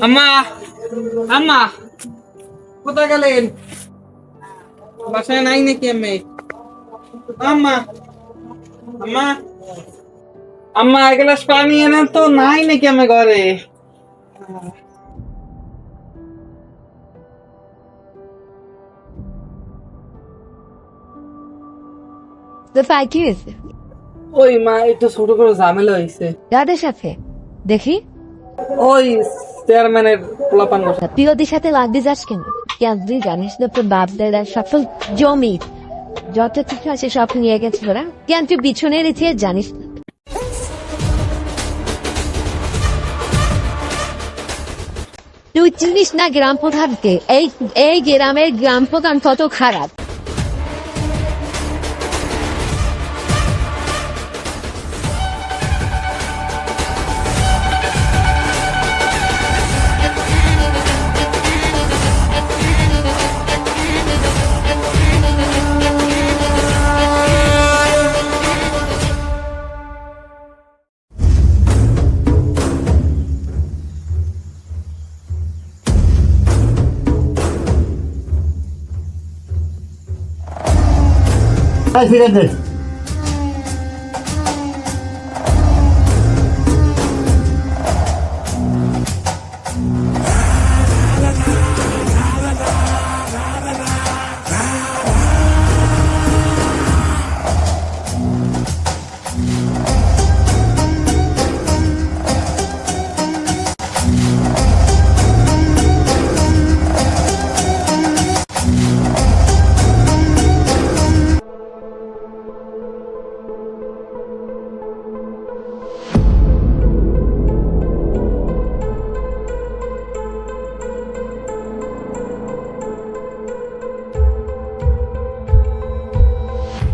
আম্মা, আম্মা, কোথায় গেলেন? বাসায় নাই নাকি আমি? আম্মা, আম্মা, আম্মা, এক গ্লাস পানি এনে তো, নাই নাকি আমি ঘরে? দোস্ত কি হয়েছে? ওই মা, একটু ছোট করে ঝামেলা হয়েছে। যাদের সাথে দেখি ওই চেয়ারম্যানের পোলাপান বসে। তুই ওদের সাথে লাগতে যাস কেন? কেন তুই জানিস না তোর বাপ দাদার সকল জমি যত কিছু আছে সব নিয়ে গেছে ওরা? কেন তুই পিছনে রেখে জানিস না? তুই চিনিস না গ্রাম প্রধানকে? এই গ্রামের গ্রাম প্রধান কত খারাপ। ঠিক আছে।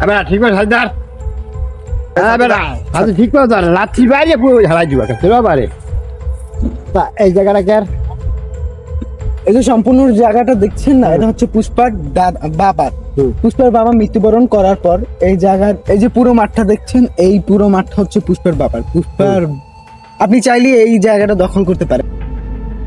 বেটা ঠিক আছে হায়দার। হ্যাঁ বেটা হাতে ঠিক করে ধর, লাঠি বাইরে পুরো হারাই দিবা কাছে বাবারে। তা এই জায়গাটা কার? এই যে সম্পূর্ণ জায়গাটা দেখছেন না, এটা হচ্ছে পুষ্পার বাবার। পুষ্পার বাবা মৃত্যুবরণ করার পর এই জায়গার এই যে পুরো মাঠটা দেখছেন, এই পুরো মাঠটা হচ্ছে পুষ্পার বাবার। পুষ্পার আপনি চাইলে এই জায়গাটা দখল করতে পারেন।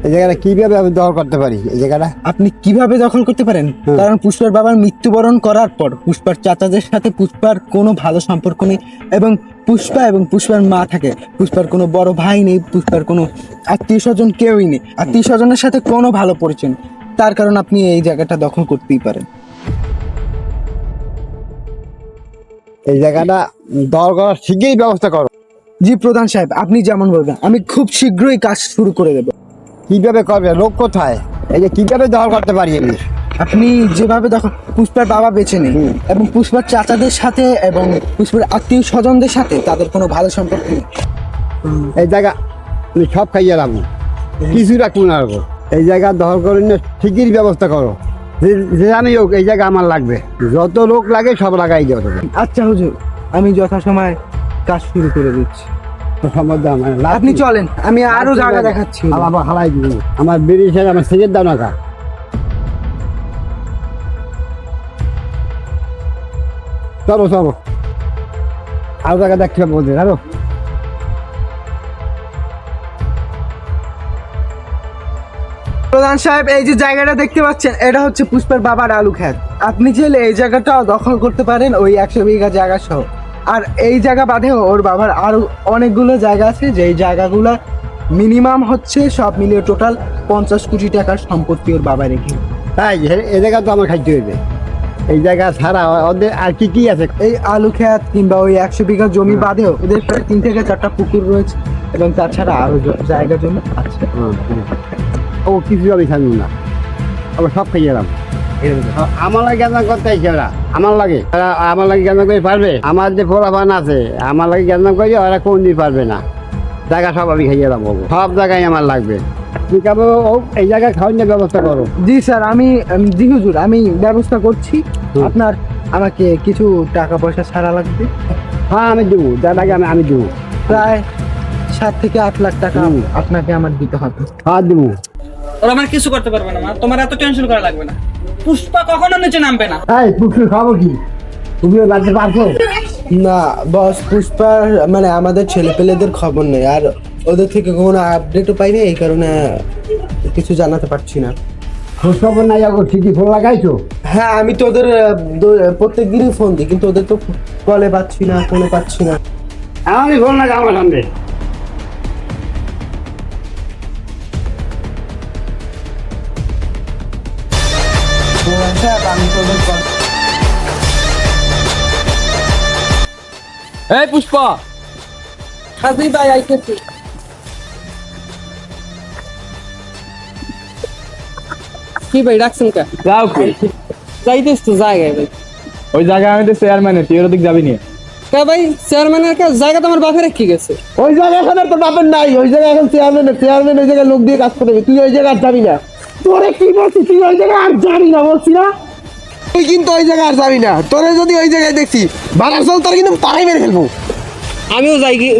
এই জায়গাটা কিভাবে আমি দখল করতে পারি? এই জায়গাটা আপনি কিভাবে দখল করতে পারেন? কারণ পুষ্পার বাবার মৃত্যুবরণ করার পর পুষ্পার চাচাদের সাথে পুষ্পার কোনো ভালো সম্পর্ক নেই, এবং পুষ্পা এবং পুষ্পার মা থাকে। পুষ্পার কোনো বড় ভাই নেই, পুষ্পার কোনো আত্মীয় স্বজন কেউই নেই, আত্মীয় স্বজনের সাথে কোনো ভালো পরিচয় নেই। তার কারণ আপনি এই জায়গাটা দখল করতেই পারেন। এই জায়গাটা দখল করার শিগগিরই ব্যবস্থা করো। জি প্রধান সাহেব, আপনি যেমন বলবেন আমি খুব শীঘ্রই কাজ শুরু করে দেব। কিভাবে করবে? লোক কোথায়? এই যে কিভাবে দখল করতে পারি আমি? আপনি যেভাবে দেখো, পুষ্পার বাবা বেঁচে নেই এবং পুষ্পার চাচাদের সাথে এবং পুষ্পার আত্মীয় স্বজনদের সাথে তাদের কোনো ভালো সম্পর্ক নেই। এই জায়গা আমি সব খাইয়ে রাখবো, কিছু রাখবো না রাখবো। এই জায়গা দখল করে নিয়ে ঠিকই ব্যবস্থা করো। যে আমি হোক, এই জায়গা আমার লাগবে, যত লোক লাগে সব লাগাই দেওয়া হবে। আচ্ছা হুজুর, আমি যথাসময়ে কাজ শুরু করে দিচ্ছি। আপনি আপনি চলেন, আমি আরো জায়গা দেখাচ্ছি। আবার হালাই দিব আমার বেরিয়েছে, আমার সেকেন্ড দাও না কা। চলো চলো, আরো জায়গা দেখতে হবে বলতে আরো। প্রধান সাহেব, এই যে জায়গাটা দেখতে পাচ্ছেন, এটা হচ্ছে পুষ্পার বাবার আলু ক্ষেত। আপনি চাইলে এই জায়গাটাও দখল করতে পারেন, ওই 100 বিঘা জায়গা সহ। আর এই জায়গা বাদেও ওর বাবার আরো অনেকগুলো জায়গা আছে, যেই জায়গাগুলো মিনিমাম হচ্ছে সব মিলিয়ে টোটাল 50 কোটি টাকার সম্পত্তি ওর বাবা রেখে। তাই এই জায়গা তো আমার খাইতে হইবে। এই জায়গা ছাড়া ওদের আর কি কি আছে? এই আলু ক্ষেত কিংবা ওই 100 বিঘা জমি বাদেও ওদের প্রায় 3 থেকে 4টা পুকুর রয়েছে, এবং তাছাড়া আরো জায়গা জমি আছে। ও কিছু আমি খাইব না, আবার সব খাইয়ে এলাম। আমার লাগে জ্ঞান করতে আইছে ওরা, আমার লাগে জ্ঞান করে পারবে? আমার যে ফোলাফান আছে, আমার লাগে জ্ঞান করে ওরা কোন দিন পারবে না। জায়গা সব আমি খাইয়ে এলাম, সব জায়গায় আমার লাগবে। ঠিক আছে, এই জায়গায় খাওয়ানোর ব্যবস্থা করো। জি স্যার, জি হুজুর, আমি ব্যবস্থা করছি। আপনার আমাকে কিছু টাকা পয়সা ছাড়া লাগবে। হ্যাঁ আমি দেবো, যা লাগে আমি দেবো। প্রায় 7 থেকে 8 লাখ টাকা আপনাকে আমার দিতে হবে। হ্যাঁ দেবো। ওরা আমার কিছু করতে পারবে না মা, তোমার এত টেনশন করা লাগবে না। পুষ্পা কখনো নিচে নামবে না। এই পুকুর খাবো কি? তুমিও লাগতে পারছো না বস, পুষ্পার মানে আমাদের ছেলেপেলেদের খবর নেই, আর ওদের থেকে কোনো আপডেটও পাইনি, এই কারণে কিছু জানাতে পারছি না। খোঁজ খবর নাই আগো ঠিকই ফোন লাগাইছো? হ্যাঁ, আমি তো ওদের প্রত্যেক দিনই ফোন দিই, কিন্তু ওদের তো কলে পাচ্ছি না, ফোনে পাচ্ছি না। আমি ফোন লাগা আমার সামনে। প্রধান সাহেব, আমি তো ওদের এই পুষ্পা, হাজি ভাই আইতেছি। কি ভাই ডাকছেন কা? যাও কি যাইতেছ তো জায়গায় ভাই। ওই জায়গায় আমি তো চেয়ারম্যানে, তুই ওর দিক যাবি নি? কা ভাই চেয়ারম্যানের জায়গা তোমার বাপের কি গেছে? ওই জায়গায় এখন আর তোর বাপের নাই, ওই জায়গায় এখন চেয়ারম্যান ওই জায়গায় লোক দিয়ে কাজ করবে। তুই ওই জায়গায় আর যাবি না। তোরে কি বলছিস, তুই ওই জায়গায় আর যাবি না বলছি না? তুই কিন্তু ওই জায়গায় আর যাবি না। তোরে যদি ওই জায়গায় দেখছি বাড়ার চল, তোর কিন্তু পাড়াই মেরে ফেলবো। আমিও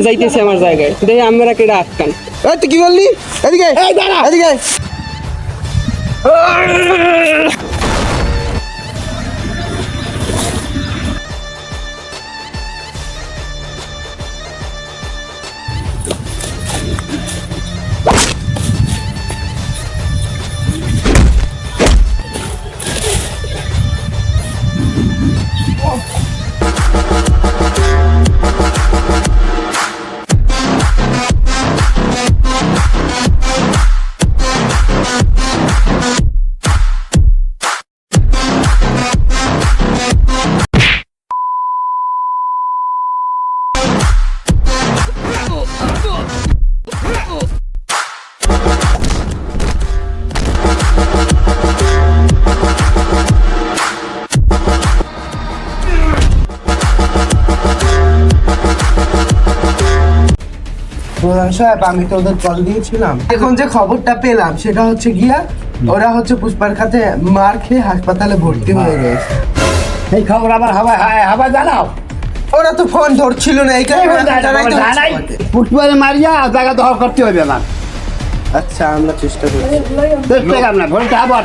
যাইতেছি আমার জায়গায়, দেখি আমরা কেডা আটকান। এই তুই কি বললি? এদিকে এই দাঁড়া, এদিকে প্রধান সাহেব, আমি তো ওদের কল দিয়েছিলাম। এখন যে খবরটা পেলাম সেটা হচ্ছে গিয়া ওরা হচ্ছে পুষ্পার কাছে মার খেয়ে হাসপাতালে ভর্তি হয়ে গেছে। এই খবর আবার হাওয়া জানাও। ওরা তো ফোন ধরছিল না, এই কারণে জানাইতে হচ্ছে আমাকে। পুষ্পারে মারিয়া জায়গা দখল করতে হবে আমার। আচ্ছা, আমরা চেষ্টা করছি। চেষ্টা কাম না ভোলটা আবার